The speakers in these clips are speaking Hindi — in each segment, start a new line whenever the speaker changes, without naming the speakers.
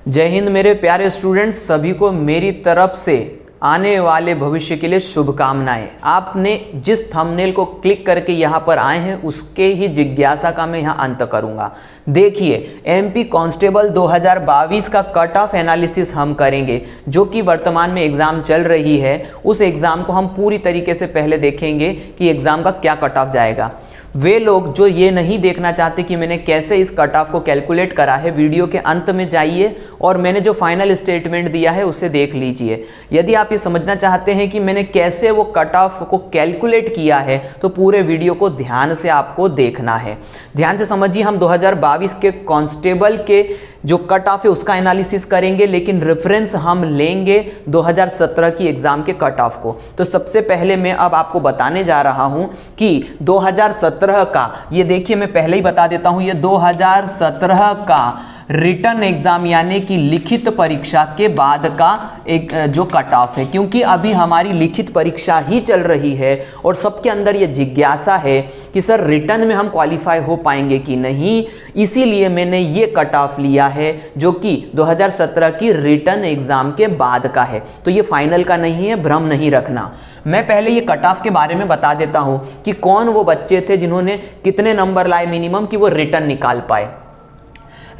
जय हिंद मेरे प्यारे स्टूडेंट्स, सभी को मेरी तरफ से आने वाले भविष्य के लिए शुभकामनाएं। आपने जिस थंबनेल को क्लिक करके यहाँ पर आए हैं उसके ही जिज्ञासा का मैं यहाँ अंत करूँगा। देखिए, एमपी कांस्टेबल 2022 का कट ऑफ एनालिसिस हम करेंगे, जो कि वर्तमान में एग्ज़ाम चल रही है। उस एग्ज़ाम को हम पूरी तरीके से पहले देखेंगे कि एग्ज़ाम का क्या कट ऑफ जाएगा। वे लोग जो ये नहीं देखना चाहते कि मैंने कैसे इस कट ऑफ को कैलकुलेट करा है, वीडियो के अंत में जाइए और मैंने जो फाइनल स्टेटमेंट दिया है उसे देख लीजिए। यदि आप ये समझना चाहते हैं कि मैंने कैसे वो कट ऑफ को कैलकुलेट किया है तो पूरे वीडियो को ध्यान से आपको देखना है। ध्यान से समझिए, हम 2022 के कांस्टेबल के जो कट ऑफ है उसका एनालिसिस करेंगे, लेकिन रेफरेंस हम लेंगे 2017 की एग्ज़ाम के कट ऑफ को। तो सबसे पहले मैं अब आपको बताने जा रहा हूं कि 2017 का, ये देखिए मैं पहले ही बता देता हूं, ये 2017 का रिटन एग्जाम यानी कि लिखित परीक्षा के बाद का एक जो कट ऑफ है, क्योंकि अभी हमारी लिखित परीक्षा ही चल रही है और सबके अंदर ये जिज्ञासा है कि सर रिटन में हम क्वालिफाई हो पाएंगे कि नहीं। इसीलिए मैंने ये कट ऑफ लिया है जो कि 2017 की रिटन एग्जाम के बाद का है। तो ये फाइनल का नहीं है, भ्रम नहीं रखना। मैं पहले ये कट ऑफ के बारे में बता देता हूँ कि कौन वो बच्चे थे जिन्होंने कितने नंबर लाए मिनिमम कि वो रिटन निकाल पाए।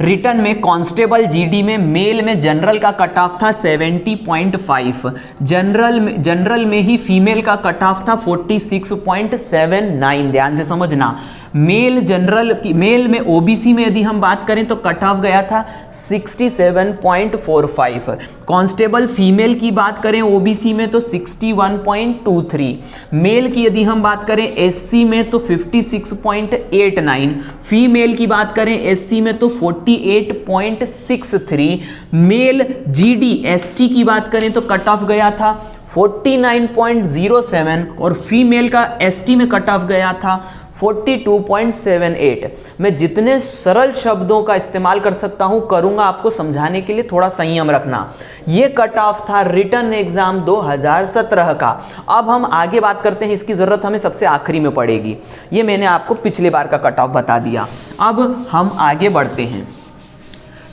रिटन में कांस्टेबल जीडी में मेल में जनरल का कट ऑफ था 70.5, जनरल में ही फीमेल का कट ऑफ था 46.79। ध्यान से समझना, मेल में ओबीसी में यदि हम बात करें तो कट ऑफ गया था 67.45। कांस्टेबल फीमेल की बात करें ओबीसी में तो 61.23। मेल की यदि हम बात करें एससी में तो 56.89। फीमेल की बात करें एससी में तो 48.63। मेल जीडी एसटी की बात करें तो कट ऑफ गया था 49.07 और फीमेल का एसटी में कट ऑफ गया था 42.78। मैं जितने सरल शब्दों का इस्तेमाल कर सकता हूं करूंगा आपको समझाने के लिए, थोड़ा संयम रखना। ये कट ऑफ था रिटन एग्जाम 2017 का। अब हम आगे बात करते हैं, इसकी ज़रूरत हमें सबसे आखिरी में पड़ेगी। ये मैंने आपको पिछले बार का कट ऑफ बता दिया। अब हम आगे बढ़ते हैं।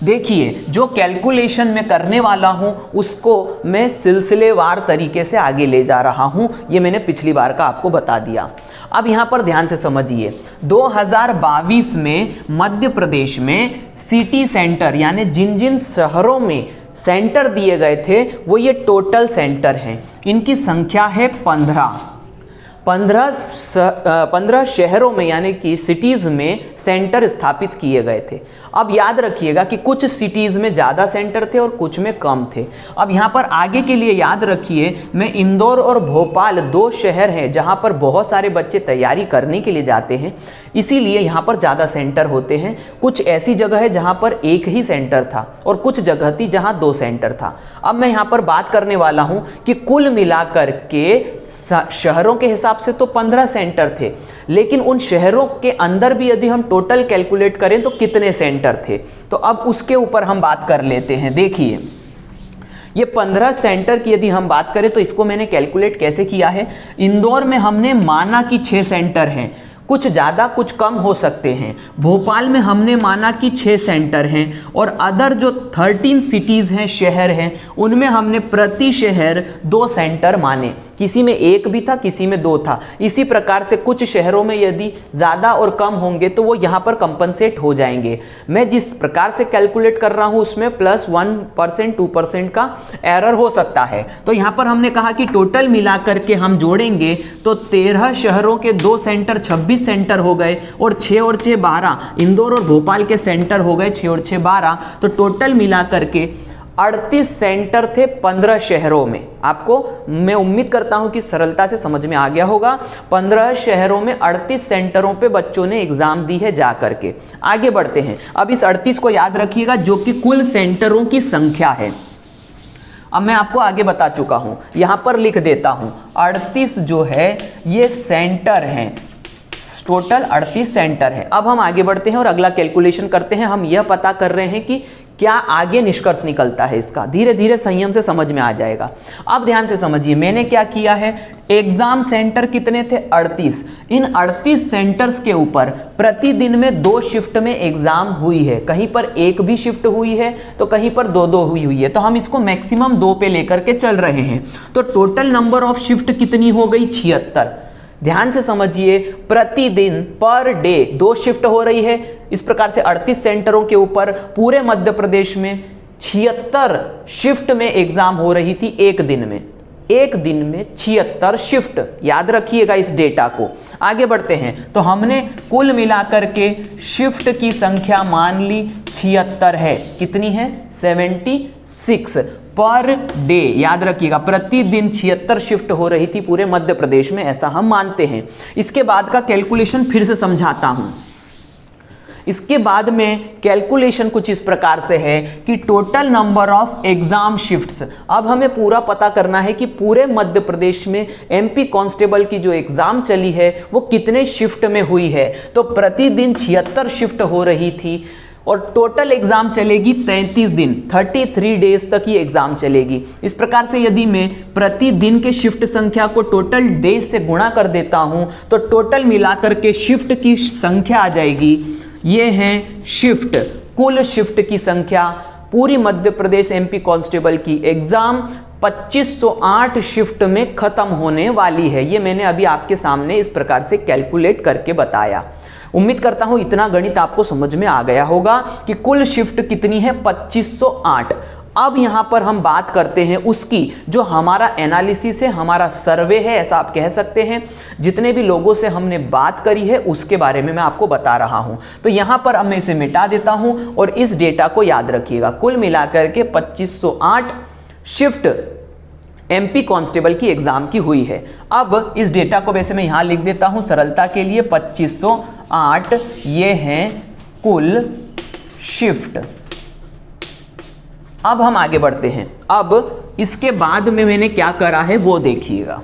देखिए, जो कैलकुलेशन मैं करने वाला हूं उसको मैं सिलसिलेवार तरीके से आगे ले जा रहा हूं। ये मैंने पिछली बार का आपको बता दिया। अब यहां पर ध्यान से समझिए, 2022 में मध्य प्रदेश में सिटी सेंटर यानी जिन जिन शहरों में सेंटर दिए गए थे वो ये टोटल सेंटर हैं। इनकी संख्या है 15 शहरों में यानी कि सिटीज़ में सेंटर स्थापित किए गए थे। अब याद रखिएगा कि कुछ सिटीज़ में ज़्यादा सेंटर थे और कुछ में कम थे। अब यहाँ पर आगे के लिए याद रखिए, मैं इंदौर और भोपाल 2 शहर हैं जहाँ पर बहुत सारे बच्चे तैयारी करने के लिए जाते हैं, इसीलिए यहाँ पर ज़्यादा सेंटर होते हैं। कुछ ऐसी जगह है जहाँ पर एक ही सेंटर था और कुछ जगह थी जहाँ 2 सेंटर था। अब मैं यहाँ पर बात करने वाला हूँ कि कुल मिलाकर के शहरों के हिसाब से तो 15 सेंटर थे, लेकिन उन शहरों के अंदर भी यदि हम टोटल कैलकुलेट करें तो कितने सेंटर थे, तो अब उसके ऊपर हम बात कर लेते हैं। देखिए, ये 15 सेंटर की यदि हम बात करें तो इसको मैंने कैलकुलेट कैसे किया है। इंदौर में हमने माना कि 6 सेंटर हैं, कुछ ज़्यादा कुछ कम हो सकते हैं। भोपाल में हमने माना कि 6 सेंटर हैं और अदर जो 13 सिटीज़ हैं, शहर हैं, उनमें हमने प्रति शहर 2 सेंटर माने। किसी में 1 भी था, किसी में 2 था। इसी प्रकार से कुछ शहरों में यदि ज़्यादा और कम होंगे तो वो यहाँ पर कंपनसेट हो जाएंगे। मैं जिस प्रकार से कैलकुलेट कर रहा हूँ उसमें +1% 2% का एरर हो सकता है। तो यहाँ पर हमने कहा कि टोटल मिलाकर के हम जोड़ेंगे तो 13 शहरों के 2 सेंटर 26 सेंटर हो गए और 6 और 6 12 इंदौर और भोपाल के सेंटर हो गए 6 और 6 12। तो टोटल मिलाकर के 38 सेंटर थे 15 शहरों में। आपको मैं उम्मीद करता हूं कि सरलता से समझ में आ गया होगा। 15 शहरों में 38 सेंटरों पे बच्चों ने एग्जाम दी है जा करके। आगे बढ़ते हैं। अब इस 38 को याद रखिएगा जो कि कुल सेंटरों की संख्या है। अब मैं आपको आगे बता चुका हूं, यहां पर लिख देता हूं 38 जो है ये सेंटर हैं। टोटल 38 सेंटर है। अब हम आगे बढ़ते हैं और अगला कैलकुलेशन करते हैं। हम यह पता कर रहे हैं कि क्या आगे निष्कर्ष निकलता है इसका, धीरे धीरे संयम से समझ में आ जाएगा। अब ध्यान से समझिए, मैंने क्या किया है, एग्जाम सेंटर कितने थे, 38। इन 38 सेंटर्स के ऊपर प्रतिदिन में 2 शिफ्ट में एग्जाम हुई है, कहीं पर 1 भी शिफ्ट हुई है तो कहीं पर 2-2 हुई है, तो हम इसको मैक्सिमम 2 पे लेकर के चल रहे हैं। तो टोटल नंबर ऑफ शिफ्ट कितनी हो गई, 76। ध्यान से समझिए, प्रतिदिन पर डे 2 शिफ्ट हो रही है। इस प्रकार से 38 सेंटरों के ऊपर पूरे मध्य प्रदेश में 76 शिफ्ट में एग्जाम हो रही थी एक दिन में। एक दिन में 76 शिफ्ट, याद रखिएगा इस डेटा को। आगे बढ़ते हैं तो हमने कुल मिलाकर के शिफ्ट की संख्या मान ली 76 है। कितनी है, 76 पर डे। याद रखिएगा, प्रतिदिन 76 शिफ्ट हो रही थी पूरे मध्य प्रदेश में, ऐसा हम मानते हैं। इसके बाद का कैलकुलेशन फिर से समझाता हूं। इसके बाद में कैलकुलेशन कुछ इस प्रकार से है कि total number of exam shifts. अब हमें पूरा पता करना है कि पूरे मध्य प्रदेश में एमपी कांस्टेबल की जो एग्जाम चली है वो कितने शिफ्ट में हुई है। तो प्रतिदिन 76 शिफ्ट हो रही थी और टोटल एग्जाम चलेगी 33 दिन, 33 डेज तक ये एग्जाम चलेगी। इस प्रकार से यदि मैं प्रतिदिन के शिफ्ट संख्या को टोटल डेज से गुणा कर देता हूं तो टोटल मिलाकर के शिफ्ट की संख्या आ जाएगी। ये हैं शिफ्ट, कुल शिफ्ट की संख्या पूरी मध्य प्रदेश एमपी कांस्टेबल की एग्जाम 2508 शिफ्ट में खत्म होने वाली है। ये मैंने अभी आपके सामने इस प्रकार से कैलकुलेट करके बताया। उम्मीद करता हूं इतना गणित आपको समझ में आ गया होगा कि कुल शिफ्ट कितनी है, 2508। अब यहां पर हम बात करते हैं उसकी, जो हमारा एनालिसिस है, हमारा सर्वे है, ऐसा आप कह सकते हैं। जितने भी लोगों से हमने बात करी है उसके बारे में मैं आपको बता रहा हूं। तो यहां पर अब मैं इसे मिटा देता हूं और इस डेटा को याद रखिएगा। कुल मिलाकर के 2508 शिफ्ट एमपी कांस्टेबल की एग्जाम की हुई है। अब इस डेटा को वैसे मैं यहां लिख देता हूं सरलता के लिए, 2508 ये हैं कुल शिफ्ट। अब हम आगे बढ़ते हैं। अब इसके बाद में मैंने क्या करा है वो देखिएगा।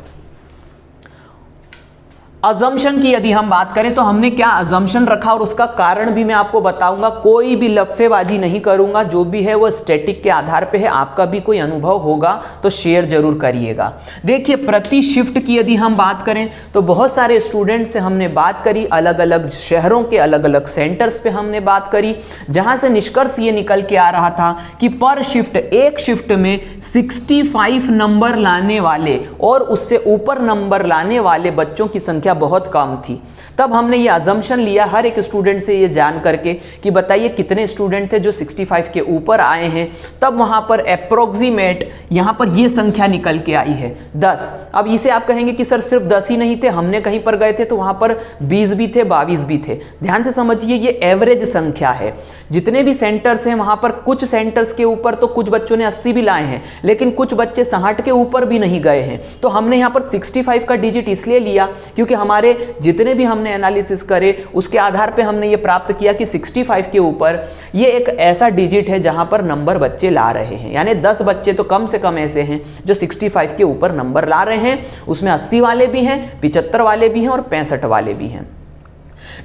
अजम्पशन की यदि हम बात करें तो हमने क्या अजम्पशन रखा और उसका कारण भी मैं आपको बताऊंगा। कोई भी लफ्फेबाजी नहीं करूंगा, जो भी है वो स्टैटिक के आधार पे है। आपका भी कोई अनुभव होगा तो शेयर जरूर करिएगा। देखिए, प्रति शिफ्ट की यदि हम बात करें तो बहुत सारे स्टूडेंट से हमने बात करी, अलग अलग शहरों के अलग अलग सेंटर्स पे हमने बात करी, जहां से निष्कर्ष ये निकल के आ रहा था कि पर शिफ्ट, एक शिफ्ट में 65 नंबर लाने वाले और उससे ऊपर नंबर लाने वाले बच्चों की संख्या बहुत कम थी। तब हमने ये अजम्पशन लिया हर एक स्टूडेंट से ये जान करके कि बताइए कितने स्टूडेंट थे जो 65 के ऊपर आए हैं। तब वहां पर अप्रोक्सीमेट यहां पर ये संख्या निकल के आई है 10। अब इसे आप कहेंगे कि सर सिर्फ 10 ही नहीं थे, हमने कहीं पर गए थे तो वहां पर 20 भी थे, 22 भी थे। ध्यान से समझिए, ये एवरेज संख्या है। जितने भी सेंटर्स हैं वहां पर कुछ सेंटर्स के ऊपर तो कुछ बच्चों ने 80 भी लाए हैं, लेकिन कुछ बच्चे 60 के ऊपर भी नहीं गए हैं। तो हमने यहां पर 65 का डिजिट इसलिए लिया क्योंकि हमारे जितने भी हमने एनालिसिस करे उसके आधार पे हमने ये प्राप्त किया कि 65 के ऊपर ये एक ऐसा डिजिट है जहां पर नंबर बच्चे ला रहे हैं। यानी 10 बच्चे तो कम से कम ऐसे हैं जो 65 के ऊपर नंबर ला रहे हैं। उसमें 80 वाले भी हैं, 75 वाले भी हैं और 65 वाले भी हैं।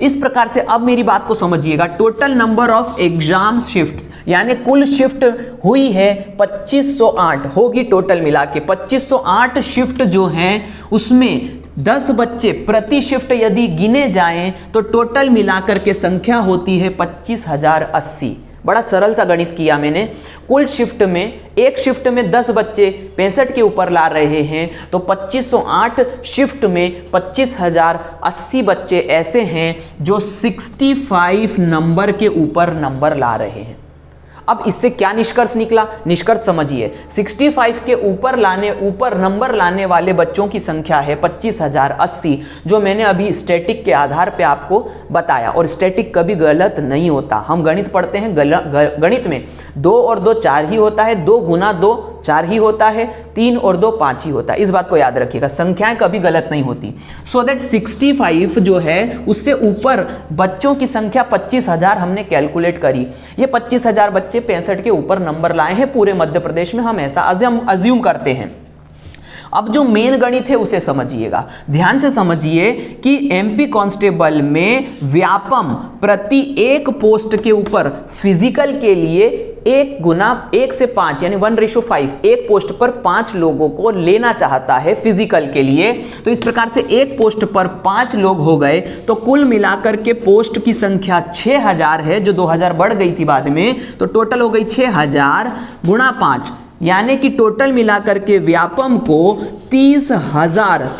इस प्रकार से अब मेरी बात को समझिएगा। Total number of exam shifts यानी कुल शिफ्ट हुई है 2508 होगी टोटल मिला के। 2508 शिफ्ट जो हैं उसमें 10 बच्चे प्रति शिफ्ट यदि गिने जाएं तो टोटल मिलाकर के संख्या होती है 25,080। बड़ा सरल सा गणित किया मैंने। कुल शिफ्ट में, एक शिफ्ट में 10 बच्चे 65 के ऊपर ला रहे हैं तो 2508 शिफ्ट में 25,080 बच्चे ऐसे हैं जो 65 नंबर के ऊपर नंबर ला रहे हैं। अब इससे क्या निष्कर्ष निकला, निष्कर्ष समझिए। 65 के ऊपर नंबर लाने वाले बच्चों की संख्या है 25,080, जो मैंने अभी स्टैटिक के आधार पे आपको बताया। और स्टैटिक कभी गलत नहीं होता। हम गणित पढ़ते हैं, गणित में 2 और 2 4 ही होता है, 2 गुना 2 4 ही होता है, 3 और 2 5 ही होता है। इस बात को याद रखिएगा, संख्याएं कभी गलत नहीं होती। सो दैट 65 जो है उससे ऊपर बच्चों की संख्या 25,000 हमने कैलकुलेट करी। ये 25,000 बच्चे 65 के ऊपर नंबर लाए हैं पूरे मध्य प्रदेश में, हम ऐसा अज्यूम करते हैं। अब जो मेन गणित है उसे समझिएगा, ध्यान से समझिए कि एमपी कांस्टेबल में व्यापम प्रति एक पोस्ट के ऊपर फिजिकल के लिए 1 यानी 1:5 एक पोस्ट पर 5 लोगों को लेना चाहता है फिजिकल के लिए। तो इस प्रकार से एक पोस्ट पर 5 लोग हो गए, तो कुल मिलाकर के पोस्ट की संख्या 6000 है, जो 2000 बढ़ गई थी बाद में, तो टोटल हो गई 6000 गुणा 5, यानी कि टोटल मिलाकर के व्यापम को 30,000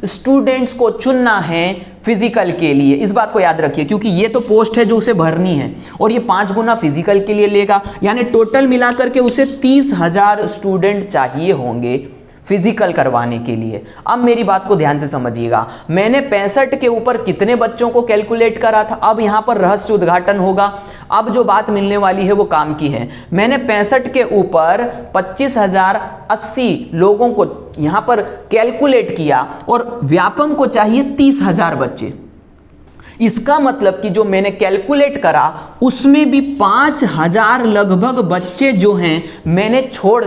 स्टूडेंट्स को चुनना है फिजिकल के लिए। इस बात को याद रखिए, क्योंकि ये तो पोस्ट है जो उसे भरनी है और ये 5 गुना फिजिकल के लिए लेगा, यानी टोटल मिलाकर के उसे 30,000 स्टूडेंट चाहिए होंगे फिजिकल करवाने के लिए। अब मेरी बात को ध्यान से समझिएगा, मैंने 65 के ऊपर कितने बच्चों को कैलकुलेट करा था, अब यहां पर रहस्य उद्घाटन होगा। अब जो बात मिलने वाली है वो काम की है। मैंने 65 के ऊपर 25,080 लोगों को यहां पर कैलकुलेट किया और व्यापम को चाहिए 30,000 बच्चे। इसका मतलब कि जो मैंने कैलकुलेट करा उसमें भी 5,000 लगभग बच्चे जो हैं मैंने छोड़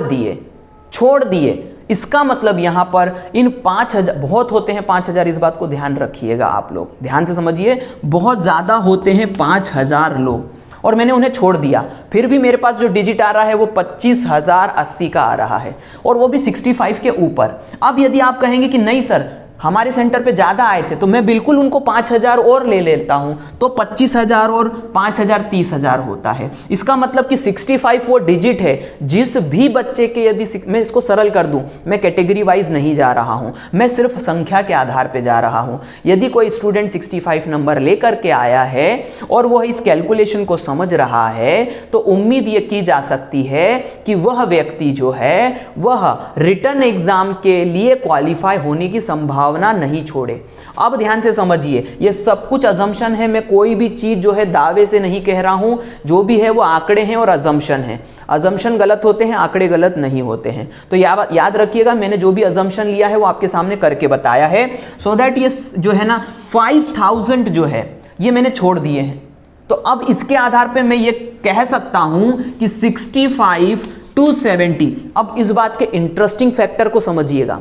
दिए। इसका मतलब यहां पर इन 5,000 बहुत होते हैं, 5,000, इस बात को ध्यान रखिएगा, आप लोग ध्यान से समझिए, बहुत ज्यादा होते हैं 5,000 लोग, और मैंने उन्हें छोड़ दिया। फिर भी मेरे पास जो डिजिट आ रहा है वो 25,080 का आ रहा है, और वो भी 65 के ऊपर। अब यदि आप कहेंगे कि नहीं सर हमारे सेंटर पे ज़्यादा आए थे, तो मैं बिल्कुल उनको 5,000 और ले लेता हूं, तो 25,000 और 5,000 30,000 होता है। इसका मतलब कि 65 वो डिजिट है जिस भी बच्चे के, यदि मैं इसको सरल कर दूं, मैं कैटेगरी वाइज नहीं जा रहा हूं, मैं सिर्फ संख्या के आधार पे जा रहा हूं। यदि कोई स्टूडेंट 65 नंबर लेकर के आया है और वह इस कैलकुलेशन को समझ रहा है, तो उम्मीद ये की जा सकती है कि वह व्यक्ति जो है वह रिटन एग्जाम के लिए क्वालिफाई होने की संभावना नहीं छोड़े। अब ध्यान से समझिए, ये सब कुछ अजम्पशन है, मैं कोई भी चीज जो है दावे से नहीं कह रहा हूं, जो भी है वो आंकड़े हैं और अजम्पशन है। अजम्पशन गलत होते हैं, आंकड़े गलत नहीं होते हैं। तो याद रखिएगा, मैंने जो भी अजम्पशन लिया है वो आपके सामने करके बताया है, सो दैट ये जो है ना 5,000 जो है ये मैंने छोड़ दिए हैं। तो अब इसके आधार पे मैं ये कह सकता हूं कि 65 to 70। अब इस बात के इंटरेस्टिंग फैक्टर को समझिएगा,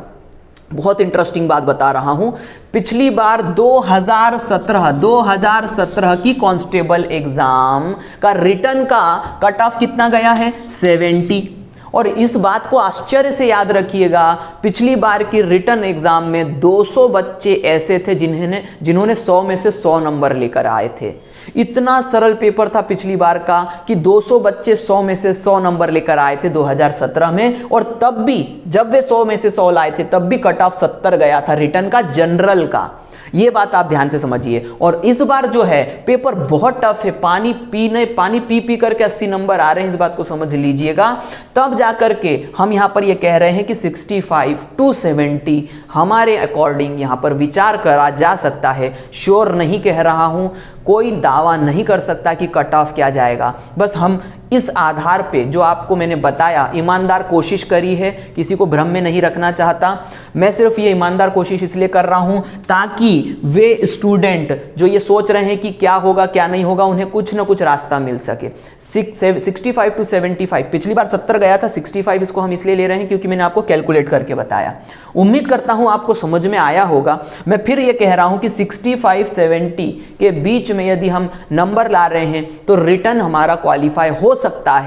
बहुत इंटरेस्टिंग बात बता रहा हूं। पिछली बार 2017 की कांस्टेबल एग्जाम का रिटर्न का कट ऑफ कितना गया है, 70। और इस बात को आश्चर्य से याद रखिएगा, पिछली बार की रिटर्न एग्जाम में 200 बच्चे ऐसे थे जिन्होंने 100 में से 100 नंबर लेकर आए थे। इतना सरल पेपर था पिछली बार का कि 200 बच्चे 100 में से 100 नंबर लेकर आए थे 2017 में, और तब भी जब वे 100 में से 100 लाए थे तब भी कट ऑफ 70 गया था रिटर्न का, जनरल का। ये बात आप ध्यान से समझिए। और इस बार जो है पेपर बहुत टफ है, पानी पी करके 80 नंबर आ रहे हैं, इस बात को समझ लीजिएगा। तब जाकर के हम यहां पर ये कह रहे हैं कि 65 to 70 हमारे अकॉर्डिंग यहां पर विचार करा जा सकता है। श्योर नहीं कह रहा हूं, कोई दावा नहीं कर सकता कि कट ऑफ क्या जाएगा, बस हम इस आधार पे जो आपको मैंने बताया, ईमानदार कोशिश करी है, किसी को भ्रम में नहीं रखना चाहता। मैं सिर्फ ये ईमानदार कोशिश इसलिए कर रहा हूं ताकि वे स्टूडेंट जो ये सोच रहे हैं कि क्या होगा क्या नहीं होगा, उन्हें कुछ ना कुछ रास्ता मिल सके। 65 to 75, पिछली बार 70 गया था, 65 इसको हम इसलिए ले रहे हैं क्योंकि मैंने आपको कैलकुलेट करके बताया। उम्मीद करता हूं आपको समझ में आया होगा। मैं फिर ये कह रहा हूं कि 65-70 के बीच में यदि हम नंबर ला रहे हैं तो रिटर्न हमारा क्वालिफाई हो सकता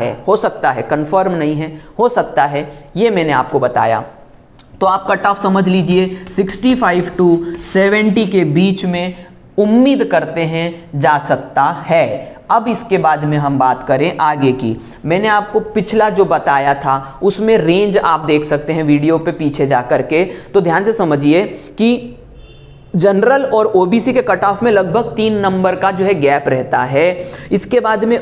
है, कंफर्म नहीं है, हो सकता है, ये मैंने आपको बताया। तो आप कट ऑफ समझ लीजिए, 65 to 70 के बीच में उम्मीद करते हैं जा सकता है। अब इसके बाद में हम बात करें आगे की। मैंने आपको पिछला जो बताया था उसमें रेंज आप देख सकते हैं वीडियो पे पीछे जा करके। तो ध्यान से समझिए कि जनरल और ओबीसी के कट ऑफ में लगभग 3 नंबर का जो है गैप रहता है। इसके बाद में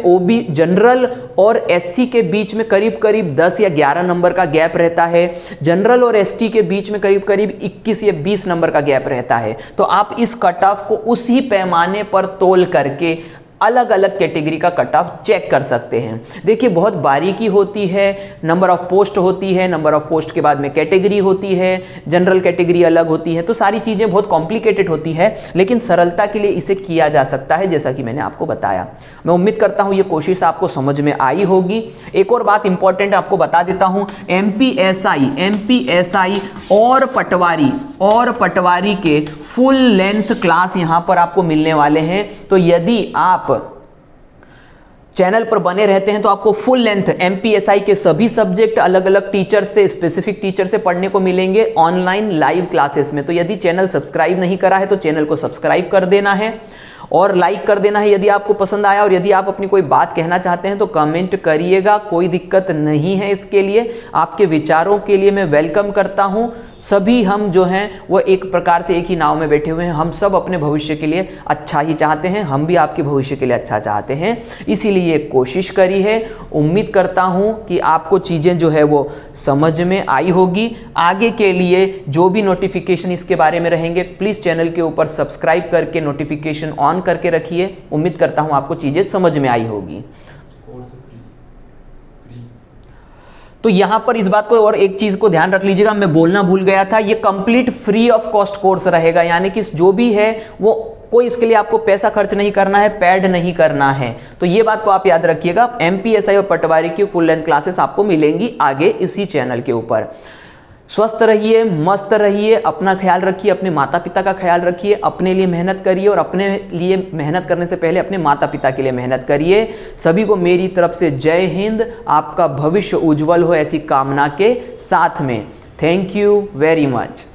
जनरल और एससी के बीच में करीब करीब 10 या 11 नंबर का गैप रहता है। जनरल और एसटी के बीच में करीब करीब 21 या 20 नंबर का गैप रहता है। तो आप इस कट ऑफ को उसी पैमाने पर तोल करके अलग अलग कैटेगरी का कट ऑफ चेक कर सकते हैं। देखिए बहुत बारीकी होती है, नंबर ऑफ पोस्ट होती है, नंबर ऑफ पोस्ट के बाद में कैटेगरी होती है, जनरल कैटेगरी अलग होती है, तो सारी चीज़ें बहुत कॉम्प्लिकेटेड होती है, लेकिन सरलता के लिए इसे किया जा सकता है जैसा कि मैंने आपको बताया। मैं उम्मीद करता हूँ ये कोशिश आपको समझ में आई होगी। एक और बात इंपॉर्टेंट आपको बता देता हूँ, एमपीएसआई और पटवारी के फुल लेंथ क्लास यहाँ पर आपको मिलने वाले हैं। तो यदि आप चैनल पर बने रहते हैं तो आपको फुल लेंथ एमपीएसआई के सभी सब्जेक्ट अलग अलग टीचर से, स्पेसिफिक टीचर से पढ़ने को मिलेंगे ऑनलाइन लाइव क्लासेस में। तो यदि चैनल सब्सक्राइब नहीं करा है तो चैनल को सब्सक्राइब कर देना है और लाइक कर देना है यदि आपको पसंद आया। और यदि आप अपनी कोई बात कहना चाहते हैं तो कमेंट करिएगा, कोई दिक्कत नहीं है इसके लिए। आपके विचारों के लिए मैं वेलकम करता हूं। सभी हम जो हैं वो एक प्रकार से एक ही नाव में बैठे हुए हैं, हम सब अपने भविष्य के लिए अच्छा ही चाहते हैं, हम भी आपके भविष्य के लिए अच्छा चाहते हैं, इसीलिए ये कोशिश करी है। उम्मीद करता हूं कि आपको चीज़ें जो है वो समझ में आई होगी। आगे के लिए जो भी नोटिफिकेशन इसके बारे में रहेंगे प्लीज़ चैनल के ऊपर सब्सक्राइब करके नोटिफिकेशन ऑन करके रखिए। उम्मीद करता हूं आपको चीजें समझ में आई होगी। तो यहां पर इस बात को और एक चीज को ध्यान रख लीजिएगा, मैं बोलना भूल गया था, ये complete free of cost course रहेगा, यानी कि जो भी है वो कोई इसके लिए आपको पैसा खर्च नहीं करना है, पैड नहीं करना है। तो ये बात को आप याद रखिएगा। एमपीएसआई और पटवारी की फुल लेंथ क्लासेस आपको मिलेंगी आगे इसी चैनल के ऊपर। स्वस्थ रहिए, मस्त रहिए, अपना ख्याल रखिए, अपने माता पिता का ख्याल रखिए, अपने लिए मेहनत करिए और अपने लिए मेहनत करने से पहले अपने माता पिता के लिए मेहनत करिए। सभी को मेरी तरफ से जय हिंद। आपका भविष्य उज्जवल हो ऐसी कामना के साथ में। Thank you very much.